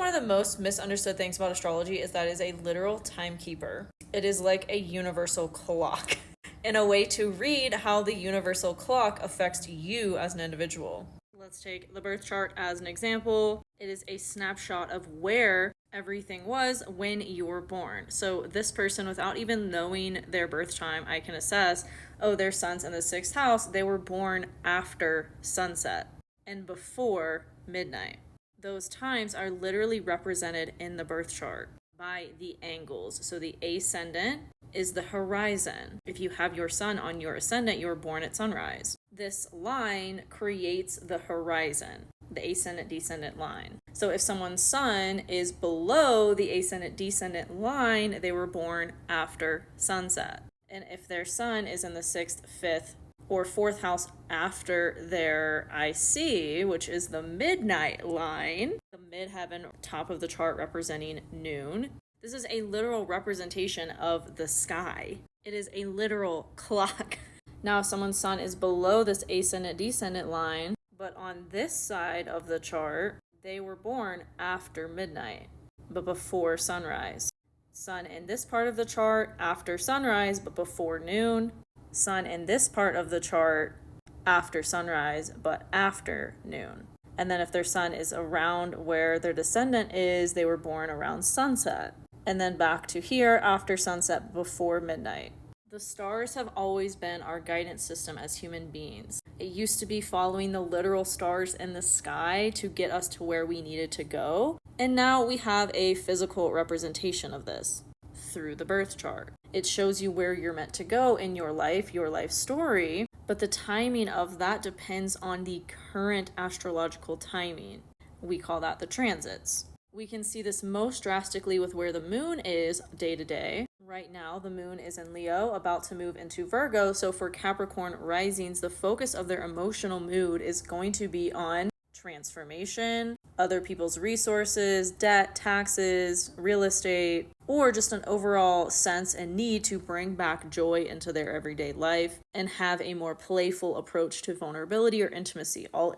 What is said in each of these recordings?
one of the most misunderstood things about astrology is that it is a literal timekeeper. It is like a universal clock and a way to read how the universal clock affects you as an individual. Let's take the birth chart as an example. It is a snapshot of where everything was when you were born. So this person, without even knowing their birth time, I can assess, oh, their sun's in the 6th house. They were born after sunset and before midnight. Those times are literally represented in the birth chart by the angles. So the ascendant is the horizon. If you have your sun on your ascendant, you were born at sunrise. This line creates the horizon, the ascendant-descendant line. So if someone's sun is below the ascendant-descendant line, they were born after sunset. And if their sun is in the 6th, 5th, or 4th house after their IC, which is the midnight line, the midheaven top of the chart representing noon. This is a literal representation of the sky. It is a literal clock. Now, if someone's sun is below this ascendant-descendant line, but on this side of the chart, they were born after midnight, but before sunrise. Sun in this part of the chart after sunrise, but before noon. Sun in this part of the chart after sunrise, but after noon. And then if their sun is around where their descendant is, they were born around sunset. And then back to here after sunset, before midnight. The stars have always been our guidance system as human beings. It used to be following the literal stars in the sky to get us to where we needed to go. And now we have a physical representation of this through the birth chart. It shows you where you're meant to go in your life story, but the timing of that depends on the current astrological timing. We call that the transits. We can see this most drastically with where the moon is day to day. Right now, the moon is in Leo, about to move into Virgo. So for Capricorn risings, the focus of their emotional mood is going to be on transformation, other people's resources, debt, taxes, real estate, or just an overall sense and need to bring back joy into their everyday life and have a more playful approach to vulnerability or intimacy, all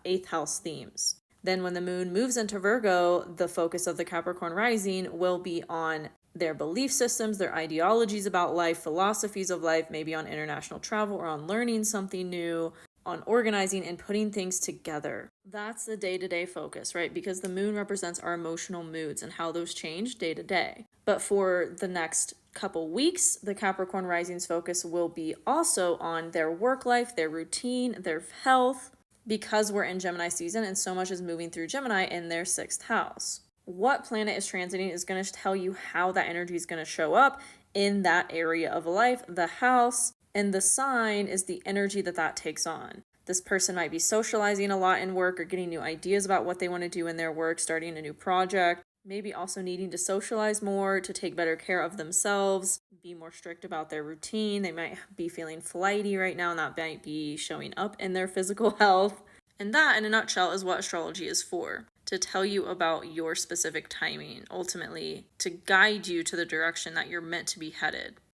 8th house themes. Then when the moon moves into Virgo, the focus of the Capricorn rising will be on their belief systems, their ideologies about life, philosophies of life, maybe on international travel or on learning something new, on organizing and putting things together. That's the day-to-day focus, right? Because the moon represents our emotional moods and how those change day to day. But for the next couple weeks, the Capricorn rising's focus will be also on their work life, their routine, their health, because we're in Gemini season and so much is moving through Gemini in their 6th house. What planet is transiting is going to tell you how that energy is going to show up in that area of life. The house and the sign is the energy that takes on. This person might be socializing a lot in work or getting new ideas about what they want to do in their work, starting a new project, maybe also needing to socialize more to take better care of themselves, be more strict about their routine. They might be feeling flighty right now, and that might be showing up in their physical health. And that, in a nutshell, is what astrology is for, to tell you about your specific timing, ultimately, to guide you to the direction that you're meant to be headed.